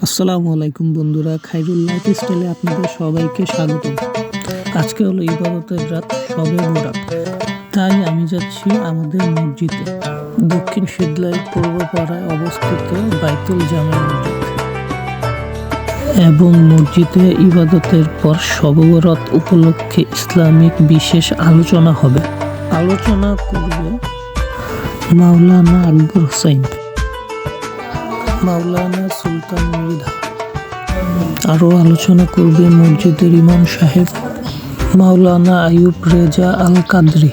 আসসালামু আলাইকুম বন্ধুরা, খাইরুল লাইফস্টাইলে আপনাদের সবাইকে স্বাগতম। আজকে হলো ইবাদতের রাত, শবে বরাত। তাই আমি যাচ্ছি আমাদের মসজিদে, দক্ষিণ শিবলাই পূর্বপাড়ায় অবস্থিত বাইতুল জামে মসজিদ। এবং মসজিদে ইবাদতের পর শবে বরাত উপলক্ষে ইসলামিক বিশেষ আলোচনা হবে। আলোচনা করবে মাওলানা আকবর হোসেন, মাওলানা সুলতান মৃধা। আরও আলোচনা করবে মসজিদের ইমাম সাহেব মাওলানা আইয়ুব রেজা আল কাদরি।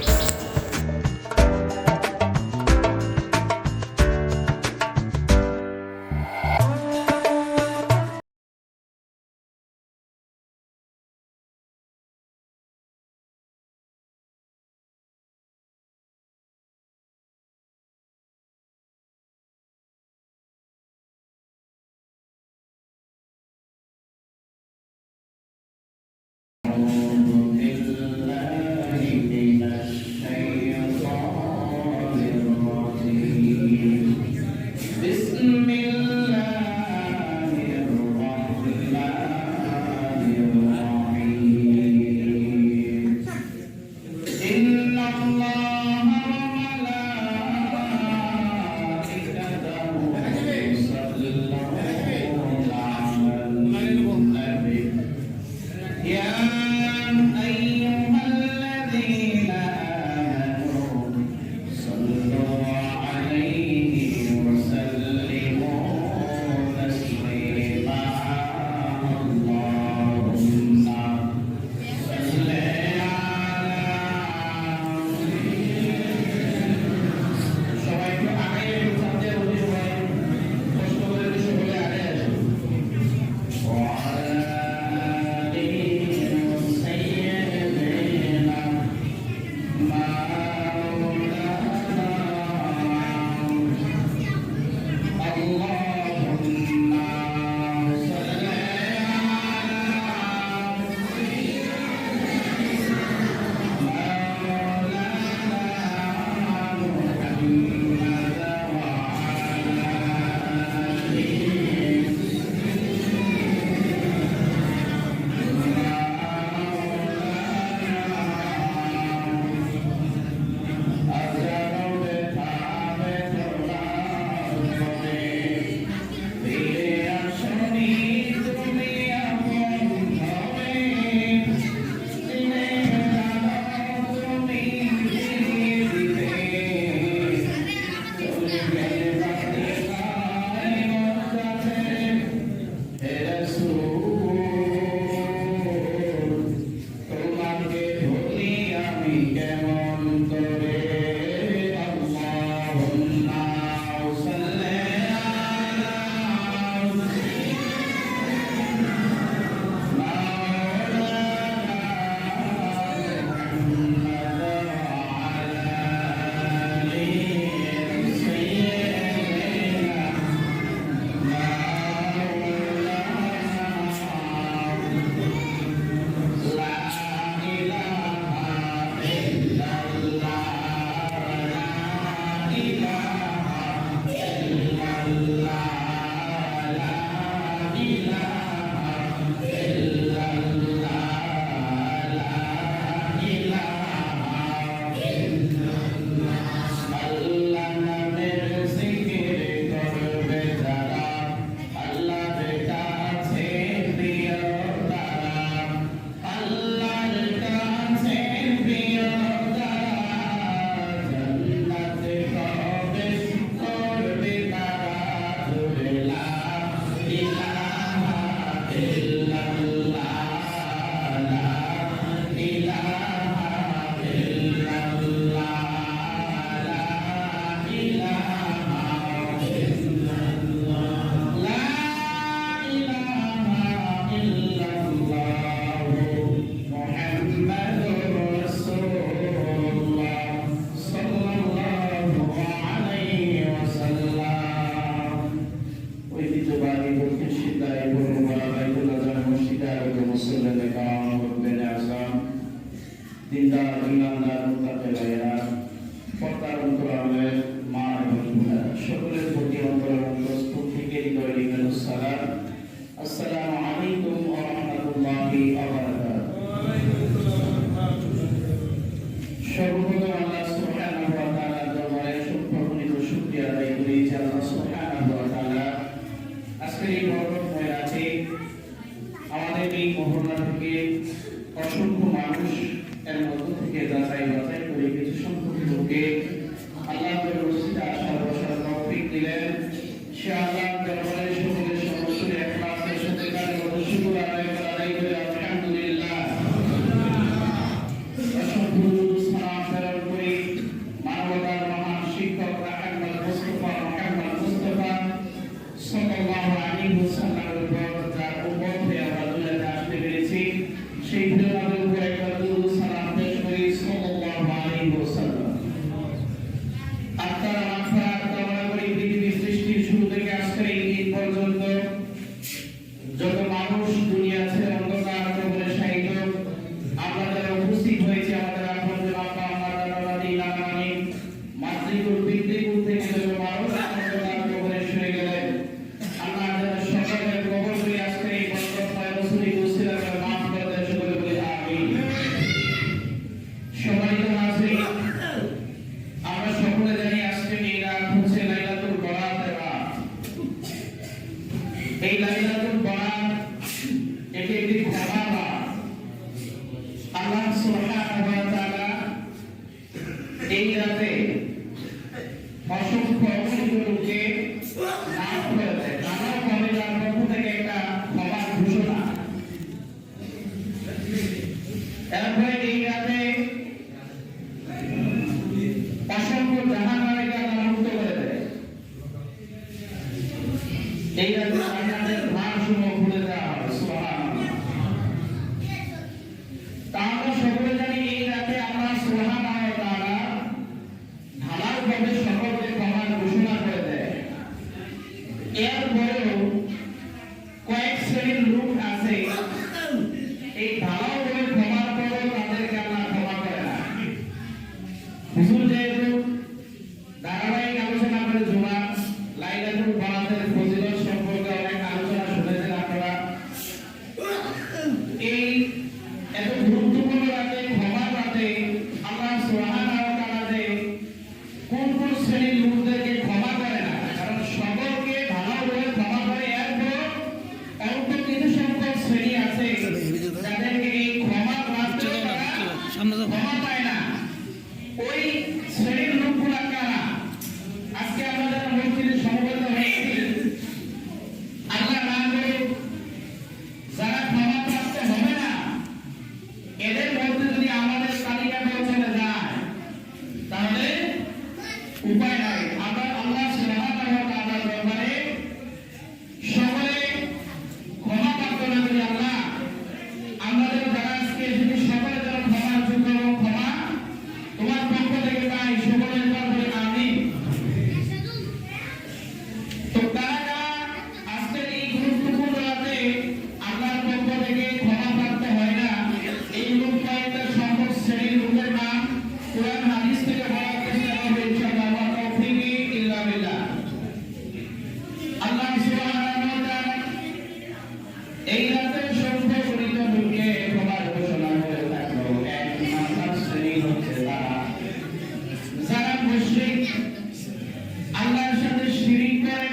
সকলের প্রতি অন্তর প্রত্যেকেরই দৈনিক সালাম আজকের এই বরকতময় রাতে আমাদের এই মহল্লা থেকে অসংখ্য মানুষ এর মধ্য থেকে যাচাই বাছাই করে কিছু সংখ্যক লোককে আল্লাহ মসজিদে আসার বসার তৌফিক দিলেন। সে আল্লাহ দরবারে সকলের সমস্ত ইখলাসের সাথে তার শুকর আদায় করে আলহামদুলিল্লাহ। অসংখ্য সালাম প্রেরণ করে মানবতার মহান শিক্ষক রাহমাতুল মুস্তাফা সাল্লাল্লাহু আলাইহি ওয়াসাল্লামের উপর যার উপর হয়ে আমরা দুনিয়াতে আসতে পেরেছি, সেই প্রিয়নবীর উপর একটা দুরূদ সালাম পেশ করি সাল্লাল্লাহু আলাইহি ওয়াসাল্লাম। আপনারা মাগফিরাত কামনা করি পৃথিবীর সৃষ্টির শুরু থেকে আজকের এই দিন পর্যন্ত যত মানুষ দুনিয়া ছেড়ে অন্ধকার কবরে শায়িত, আমরা যারা উপস্থিত হয়েছি আমাদের আপনজন আব্বা আম্মা দাদা দাদি নানা নানি মাতৃকুল পিতৃকুল থেকে যত মানুষ অন্ধকার কবরে শুয়ে গেলেন, আল্লাহ যারা সকলের কবরগুলি আজকের এই বরকতময় রসুলের উসিলায় মাফ করে দেন, সকলে বলি আমিন। সম্মানিত হাজিরিন, আমরা সকলে জানি আজকে এই রাত হচ্ছে লাইলাতুল বরাতের রাত। এই লাইলাতুল বরাত এটি একটি ক্ষমার রাত। আল্লাহ সুবহানাহু ওয়া তাআলা এই রাতে অসংখ্য লোককে মাফ করে দেন। মানব কলেজার পক্ষ থেকে একটা ক্ষমার ঘোষণা। এরপরে এই রাতে অসংখ্য জাহান্নামীকে আল্লাহ মুক্ত করে দেয়। এই রাতে জান্নাতের দ্বারসমূহ খুলে দেওয়া হয়। সুবহানাল্লাহ। আমরা সকলে জানি এই রাতে আল্লাহ সুবহানাহু ওয়া তাআলা ঢালাওভাবে সকলকে ক্ষমার ঘোষণা করে দেয়। এরপরেও কয়েক শ্রেণীর লোক আছে এই ঢালাওভাবে ক্ষমার পরেও তাদেরকে আল্লাহ ক্ষমা করে না। হুজুর যেহেতু ধারাবাহিক আলোচনা করে জুমা লাইলাতুল বরাতের ফজিলত সম্পর্কে অনেক আলোচনা শুনেছেন আপনারা। এই এত গুরুত্বপূর্ণ রাতে ক্ষমার রাতে আল্লাহ সুবহানাহু ওয়া তাআলা যে কোন কোন শ্রেণীর লোকদেরকে ক্ষমা করে না, কারণ সকলকে ভালোভাবে ক্ষমা করে, এরপর অল্প কিছু সংখ্যক শ্রেণী আছে যাদেরকে এই ক্ষমার রাতে ক্ষমা পায় না। ওই শ্রেণীর লোকগুলা কারা? আজকে আমাদের মসজিদে সমবেত হয়েছি, আল্লাহ না করে যারা ক্ষমা প্রাপ্ত হবে না, এদের মধ্যে যদি আমাদের তালিকাটা চলে যায় তাহলে উপায় নাই। আমরা আল্লাহ সুবহানাহু ওয়া তাআলার দরবারে সকলে ক্ষমা প্রার্থনা করি, আল্লাহ আমাদের যারা আজকে এসেছি সকলে যেন ক্ষমার যোগ্য এবং ক্ষমা তোমার পক্ষ থেকে পাই, সকলের দরবারে আমিন। তো তারা আজকের এই গুরুত্বপূর্ণ রাতে আল্লাহর পক্ষ থেকে ক্ষমা প্রাপ্ত হয় না, এই লোক কয়েকটা সংখ্যক শ্রেণীর লোকের নাম কোরআন হাদিস থেকে বলা চেষ্টা করবে ইনশাআল্লাহ। ওয়া তাওফীকি ইল্লা বিল্লাহ। আল্লাহ সুবহানাহু ওয়া তাআলা এই রাতে সংখ্যক গণিত লোককে ক্ষমার ঘোষণা করে থাকলো। এক নাম্বার শ্রেণী হচ্ছে যারা মুশরিক, আল্লাহর সাথে শিরিক করে,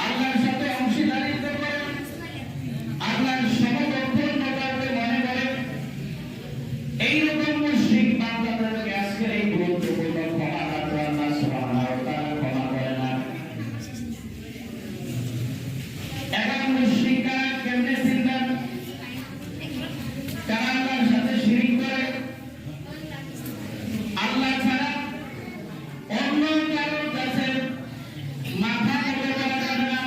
আল্লাহর সাথে অংশীদারিত্ব করে, আল্লাহর সমকক্ষকে মনে করে, এইরকম মুশরিক বান্দাদেরকে আজকের এই গুরুত্বপূর্ণ ক্ষমা প্রার্থনা আল্লাহ সুবহানাহু ওয়া তাআলা ক্ষমা করে না। এখন মুশরিকরা কেমনে চিন্তা, কারা আল্লাহর সাথে শিরিক করে, আল্লাহ ছাড়া অন্য কারোর কাছে মাথা নত করা যাবে না।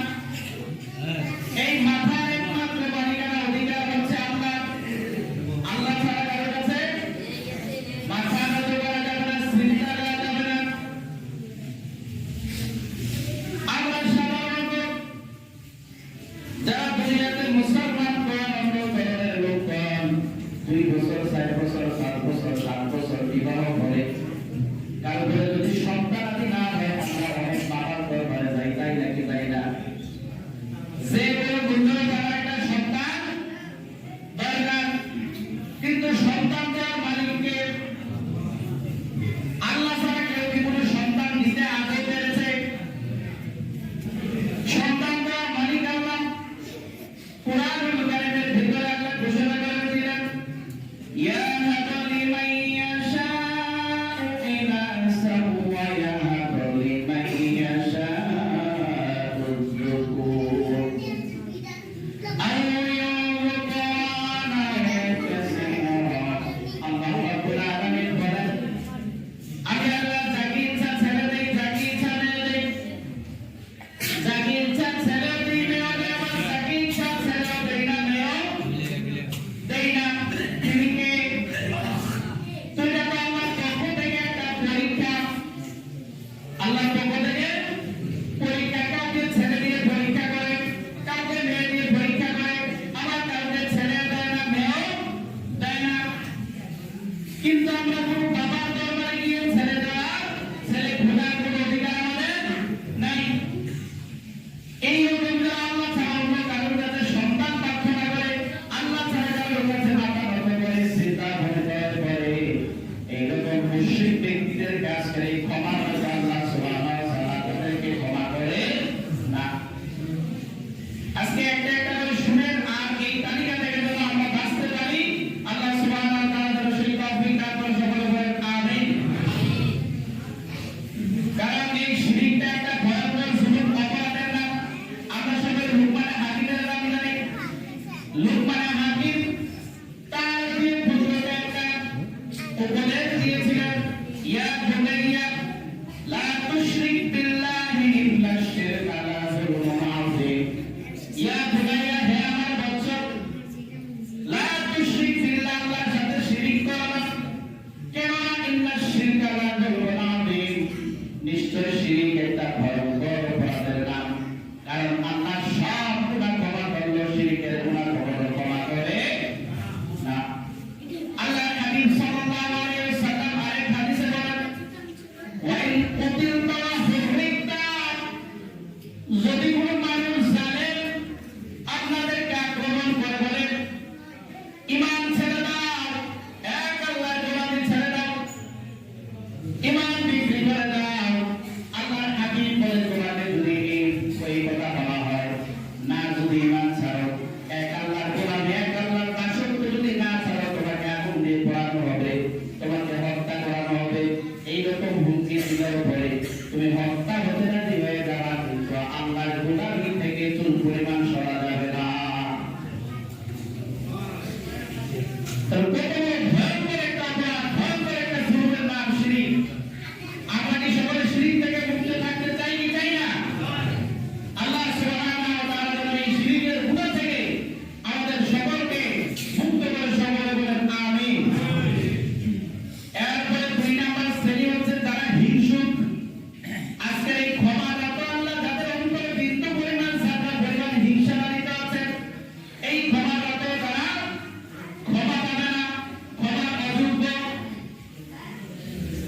এই মাথার একমাত্র মালিকানা অধিকার হচ্ছে আল্লাহ। আল্লাহ ছাড়া কারোর কাছে মাথা নত করা যাবে না, চিন্তা করা যাবে না। আমরা সাধারণত যারা দুনিয়াতে মুসলমান কোন অন্য ধরনের লোকগণ 2 বছর 4 বছর 5 বছর 7 বছর বিবাহ করে, কারণ যদি সন্তানাদি না হয় আমরা অনেক বাবার দরবারে যাই, তাই নাকি তাই না? যে কোনো বন্ধু তারা একটা সন্তান দরকার, কিন্তু সন্তান দেওয়ার মালিককে আল্লাহ ছাড়া কেউ কি কোনো সন্তান দিতে আগে পেরেছে? সন্তান দেওয়ার أو يذوقنا كثيرا الله رب العالمين বলেন আমি আল্লাহ যাকে ইচ্ছা ছেড়ে দেই যাকে ইচ্ছা ছেড়ে দেই যাকে ইচ্ছা ছেড়ে দেই মেয়েও দেই আবার যাকে ইচ্ছা ছেড়ে দেই না মেয়েও দেই না তিনি কে তো এটা তো আল্লাহর পক্ষ থেকে একটা পরীক্ষা আল্লাহর পক্ষ থেকে পরীক্ষা কাউকে ছেড়ে দিয়ে পরীক্ষা করে কাউকে মেয়ে দিয়ে পরীক্ষা করে আবার কাউকে ছেড়ে দেয় না মেয়েও দেয় না কিন্তু আমরা কোনো বাবার দরবারে গিয়ে ছেড়ে দেওয়া ছেলে খোঁজার কোনো অধিকার আমাদের নাই এই রকম যারা আল্লাহ ছাড়া অন্য কারোর কাছে সন্তান প্রার্থনা করে আল্লাহ ছাড়া কারোর কাছে মাথা নত করে সিজদা করে এইরকম মুশরিক ব্যক্তিদের কাছ থেকে ক্ষমা করে আল্লাহ সুবহানাহু ওয়া তাআলা তাদেরকে ক্ষমা করে না আজকে একটা একটা করে শুনেন আর এই তালিকা থেকে যেন আমরা বাঁচতে পারি আল্লাহ সুবহানাহু ওয়া তাআলা যেন সেই তৌফিক দান করে সকলে বলেন আমিন কারণ এই শিরকটা একটা ভয়ঙ্কর জুলুম অপরাধের নাম আমরা সবাই লুকমান হাকিমের নাম জানি লুকমান হাকিম তার যে পুত্রকে একটা উপদেশ দিয়েছিলেন ইয়া বুনাইয়া লা তুশরিক বিল্লাহি ইন্না শিরকা লা যুলমুন আযীম ইয়া বুনাইয়া হে আমার বাচ্চা লা তুশরিক বিল্লাহ আল্লাহর সাথে শিরক করো না কেন না ইন্না শিরকা লা যুলমুন আযীম নিশ্চয় শিরক একটা ভয়ঙ্কর অপরাধের নাম কারণ আল্লাহ সব গুনাহ ক্ষমা করলেও শিরকের গুনাহ কখনো ক্ষমা করে না আল্লাহ হাবিব সাল্লাল্লাহু আলাইহি ওয়াসাল্লাম আরেক হাদিসে বলেন ওয়াইন কুতিলতা হুরিকতা যদি কোনো মানুষ জানেন আপনাদেরকে আক্রমণ করে বলেন ঈমান ছেড়ে দাও এক আল্লাহর গোলামি ছেড়ে দাও ঈমান বিক্রি করে দাও আল্লাহর হাবিব বলেন তোমাদের যদি ওই কথা বলা হয় না যদি ঈমান ছাড়ো এক আল্লাহর গোলামি এক আল্লাহর দাসত্ব যদি না ছাড়ো তোমাকে আগুন দিয়ে পোড়ানো হবে তোমাকে হত্যা করানো হবে এইরকম হুমকি দেওয়ার পরে তুমি হত্যা হতে রাজি হয়ে যাবা কিন্তু আল্লাহর গোলামি থেকে চুল পরিমাণ সরা যাবে না তার কত ভয়ঙ্কর একটা অপরাধ ভয়ঙ্কর একটা জুলুমের নাম শিরক আমরা কি সকলে শিরক থেকে মুক্ত থাকতে চাই কি চাই না আল্লাহ সুবহানাহু ওয়া তাআলা যেন এই শিরকের গুনাহ থেকে আমাদের সকলকে মুক্ত করে সকলে বলেন আমিন এরপরে দুই নাম্বার শ্রেণী হচ্ছে যারা হিংসুক আজকে এই ক্ষমা দাতা আল্লাহ যাদের অন্তরে বিন্দু পরিমাণ সাদা পরিমাণ হিংসা লালিত আছে এই ক্ষমা দাতা তারা ক্ষমা পাবে না ক্ষমার অযোগ্য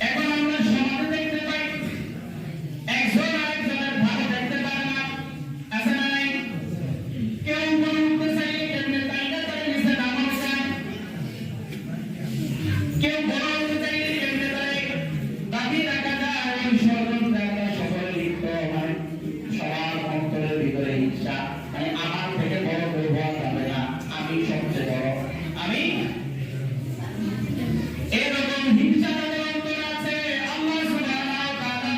এখন আমরা সমাজে দেখতে পাই একজন আরেকজনের ভালো দেখতে পারে না আছে না নাই কেউ উপরে উঠতে চাইলে কেমনে তাইনা তাই নিচে নামানো যায় কেউ বড় হতে চাইলে কেমনে তাই দাবি রাখা যায় ওই ষড়যন্ত্র একটা সকলে লিপ্ত মানে সবার অন্তরের ভিতরে হিংসা মানে আমার থেকে বড় কেউ হওয়া যাবে না আমি সবচেয়ে বড় আমি এরকম হিংসা তাদের অন্তরে আছে আল্লাহ সুবহানাহু ওয়া তাআলা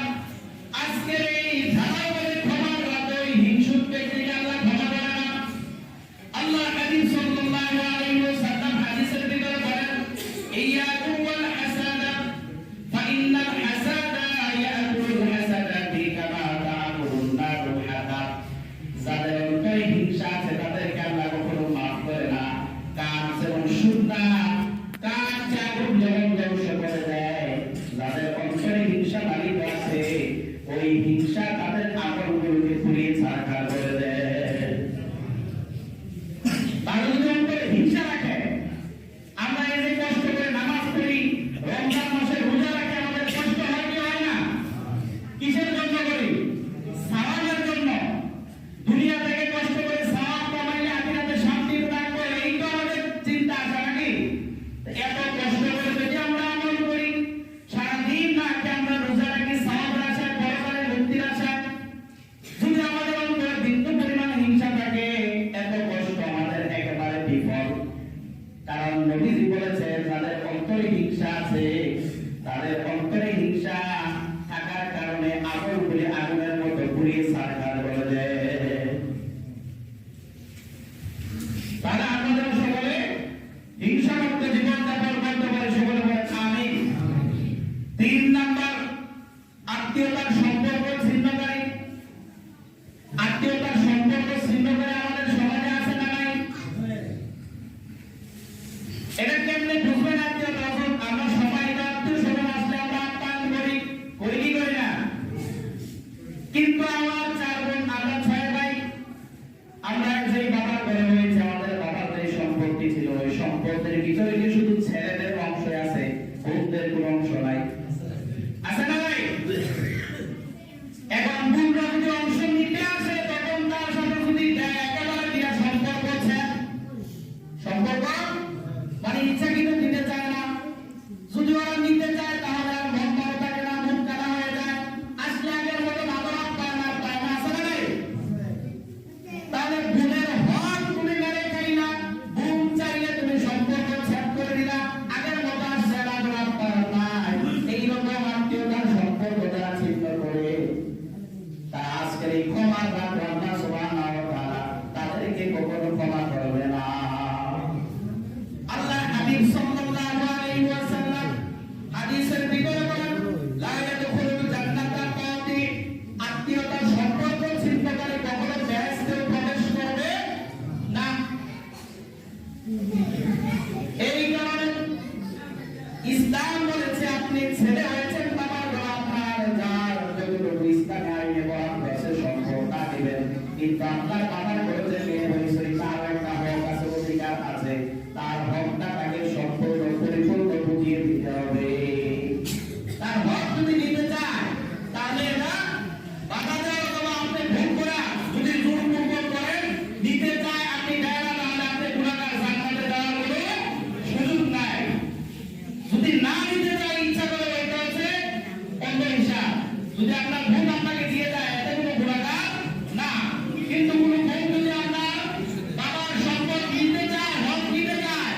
আজকের এই ধারাবাহিক ক্ষমার রাতে ওই হিংসুক ব্যক্তিকে আল্লাহ ক্ষমা করে না আল্লাহ হাবিব সাল্লাল্লাহু আলাইহি ওয়াসাল্লাম হাদিসের ভিতরে বলেন ইয়াকুম ওয়াল হাসাদা ফাইন্নাল হাসাদা ইয়াকুলুল হাসাদাতি কামা তা'কুলুন নারুল হাতাব যাদের অন্তরে সম্পদের ভিতরে কি শুধু ছেলেদের অংশ আছে, বোনদের কোনো অংশ নাই? আছে না নাই? এখন বোনরা যদি অংশ নিতে আসে তখন তার সাথে যদি একেবারে দিয়া সম্পর্ক মানে ইচ্ছা কিন্তু দিতে চায় না। যদি ওরা নিতে চায় তাহলে আর মন ভালো থাকে না, মন কানা হয়ে যায়, আসলে আগের মতো আদর পায় না, আছে না নাই? তাহলে বোনের হক তুমি মেরে খাই না, বোন চাইলে তুমি সম্পর্ক ছেদ করে দিলা, আগের মতো আর সেবা করার পার নাই। এইরকম আত্মীয়তার সম্পর্ক যারা ছিন্ন করে তারা আজকের এই ক্ষমার রাত আল্লাহ সুবহানাহু ওয়া তাআলা তাদেরকে কখনো ক্ষমা করবে না। আল্লাহ হাবিব সাল্লাল্লাহু আলাইহি ওয়াসাল্লাম হাদিসের ভিতরে বলেন, লা ইয়াদখুলুল জান্নাতা কাতি, আত্মীয়তার সম্পর্ক ছিন্নকারী কখনো বেহেশতে প্রবেশ করবে না। এই কারণে ইসলাম বলেছে আপনি ছেলে হয়েছেন বাবার ঘর, আপনার যার যতটুকু ইসলামে আইনে বলা হয়েছে সম্পর্কটা দিবেন, কিন্তু আপনার বাবার ঘরে যে মেয়ে হয়েছে তার একটা হক আছে, অধিকার আছে, তার হকটা তাকে সম্পূর্ণ পরিপূর্ণ বুঝিয়ে দিতে হবে। তার হক যদি নিতে চায় তাহলে এটা বাধা দেওয়া অথবা আপনি ভুল করা যদি জোরপূর্বক করেন নিতে চায় আপনি দেয় না, তাহলে আপনি গুনাহগার, জান্নাতে যাওয়ার কোনো সুযোগ নাই। যদি না নিতে চায় ইচ্ছা করে এটা হচ্ছে অন্য হিসাব। যদি আপনার ভুল আপনাকে দিয়ে দেয় এতে কোনো গুনাহগার না, কিন্তু কোনো ভুল যদি আপনার বাবার সম্পদ নিতে চায়, হক নিতে চায়,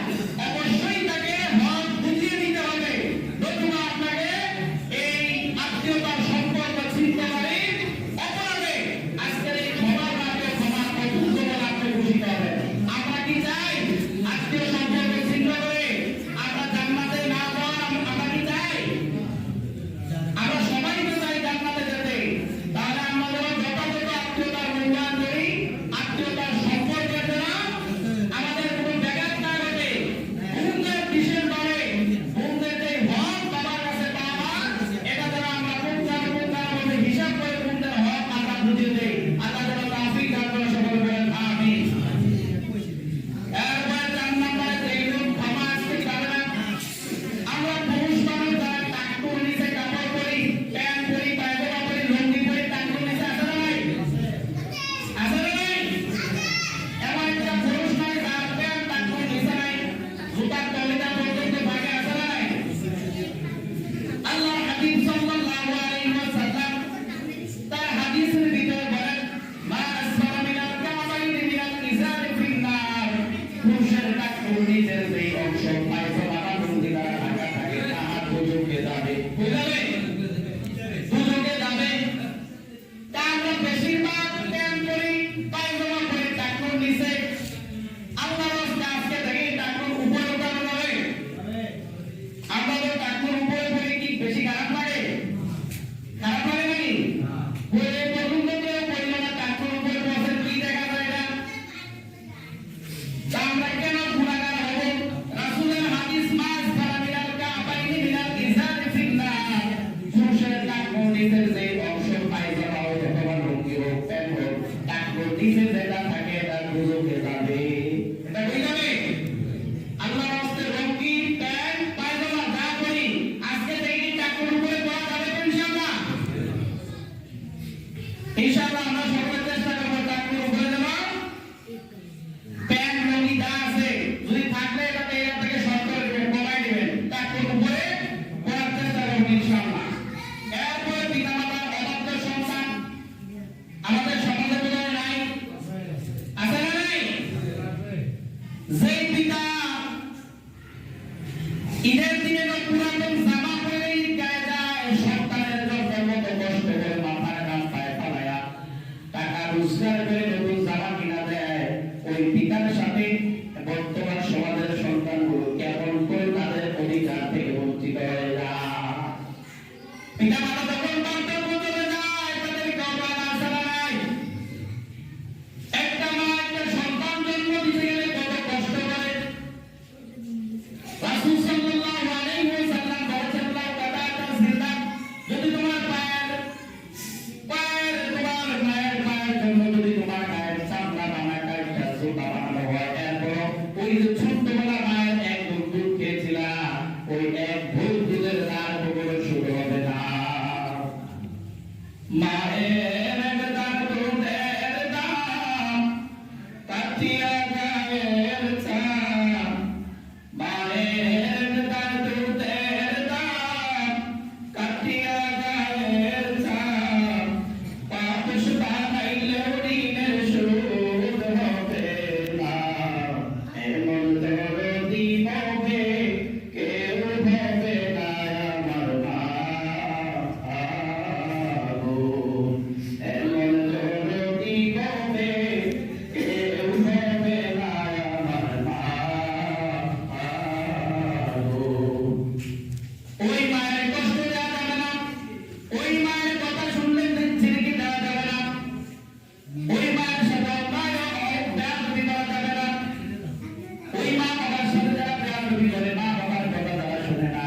অবশ্যই তাকে হক বুঝিয়ে দিতে হবে, নতুবা আপনাকে এই আত্মীয়তার সম্পর্ক ছিন্ন করে অপরাধে আজকের এই ক্ষমার রাতে ক্ষমার অতুল বলে আপনি বুঝতে হবে। আমরা কি চাই আত্মীয় সম্পর্ক ছিন্ন করে আমরা জান্নাতে না যাওয়ার? আমরা কি চাই? আমরা সবাই তো চাই জান্নাতে যেতে। তাহলে আমরা যখন যথাযথ আত্মীয়তার মূল্যায়ন করি, আত্মীয়তার সম্পর্কের দ্বারা আমাদের কোনো ব্যাঘাত না ঘটে, বোনদের বিশেষভাবে বোনদের যে হক বাবার কাছে পাওয়া এটা দ্বারা আমরা পুঙ্খানুপুঙ্খের মধ্যে হিসাব করে বোনদের হক আমরা বুঝিয়ে দেই। আল্লাহ যেন তৌফিক দান করে, সকলে বলেন আমিন। এরপরে 4 নম্বরে এইরকম ক্ষমা আসতে পারে না। আমরা পুরুষ মানুষ যারা টাকুর নিচে কাপড় পরি, প্যান্ট পরি, পায়জামা পরি, লুঙ্গি পরি, টাকুর নিচে আছে না নাই? আছে না নাই? এমন একটা পুরুষ নাই যার প্যান্ট টাকুর নিচে নাই, জুতার তলিটা পর্যন্ত ভাগে, আছে না নাই? আল্লাহ হাবিব সাল্লাল্লাহু আলাইহি ওয়াসাল্লাম তার হাদিসের ভিতরে বলেন, মা আসফালা মিনাল কাবাইনি মিনাল ইজারি ফিন্নার, পুরুষের টাকুর নিচের যে অংশ পায়জামা বা লুঙ্গি দ্বারা ঢাকা থাকে তাহার দুজকে যাবে, বুঝাবে দুজকে যাবে। তা আমরা বেশিরভাগ প্যান্ট পরি, পায়জামা পরি টাকুর নিচে, আল্লাহর রাস্তায় আজকে থেকে টাকুর উপরে উঠানো যাবে। আমরা তো টাকুর উপরে পরি, কি বেশি খারাপ লাগে? খারাপ লাগে নাকি? পরে পর্যন্ত কেউ পড়ল না, টাকুর উপরে বসে কি দেখা যায় না? তা আমরা কেন গুনাহগার হব? রাসূলের হাদিস, মা আসফালা মিনাল কাবাইনি মিনাল ইজারি ফিন্নার, পুরুষের টাকুর নিচের যে অংশ পায়জামা হোক অথবা লুঙ্গি হোক, প্যান্ট হোক, টাকুর নিচে যেটা থাকে এটা দুজকে যাবে। এটা বুঝাবে আল্লাহর রাস্তায় লুঙ্গি, প্যান্ট, পায়জামা যা করি আজকে থেকে টাকুর উপরে পড়া যাবে তো ইনশাআল্লাহ? ইনশাআল্লাহ আমরা সকলে চেষ্টা করব টাকুর উপরে দেব। প্যান্ট লুঙ্গি যা আছে যদি থাকলে এটাকে এর থেকে শর্ট করে দিবেন, কমাই দিবেন, টাকুর উপরে পড়ার চেষ্টা করব ইনশাআল্লাহ। এরপরে পিতামাতার অবাধ্য সন্তান আমাদের সমাজে বোধহয় নাই, আছে না নাই? যেই পিতা ঈদের দিনে পুরাতন জামা পরে ঈদগাহে যায়, সন্তানের জন্য কত কষ্ট করে মাথার ঘাম পায়ে ফেলায়া টাকা রোজগার করে নতুন জামা কিনা দেয়, ওই পিতার সাথে বর্তমান সমাজের সন্তানগুলো কেমন করে তাদের অধিকার থেকে বঞ্চিত হয়ে যায়। পিতা মাতা যখন বার্ধক্য চলে যায় তাদেরকে অবহেলা আছে না নাই? একটা মা একটা সন্তান জন্ম দিতে গেলে কত কষ্ট করে। রাসূল সাল্লাল্লাহু আলাইহি ওয়াসাল্লাম বলেছেন, লাউ কাদাতা জিলদাত, যদি তোমার পায়ের জন্য যদি তোমার গায়ের চামড়া বানায় একটা জুতা বানানো হয়, এরপর ওই যে ছোট্টবেলা মায়ের কাটিয়া গায়ের চাম মায়ের দুধের দাম কাটিয়া গায়ের চাম পাপস বানাইলেও ঋণের শোধ হবে না এমন দরদি হবে কেউ হবে না আমার মা গো এমন দরদি হবে কেউ হবে না আমার মা গো ওই মায়ের কষ্ট দেওয়া যাবে না ওই মায়ের কথা শুনলে ছেলেকে দেওয়া যাবে না ওই মায়ের সাথে বেয়াদবি করা যাবে না ওই মা বাবার সাথে যারা বেয়াদবি করে মা বাবার কথা তারা শুনে না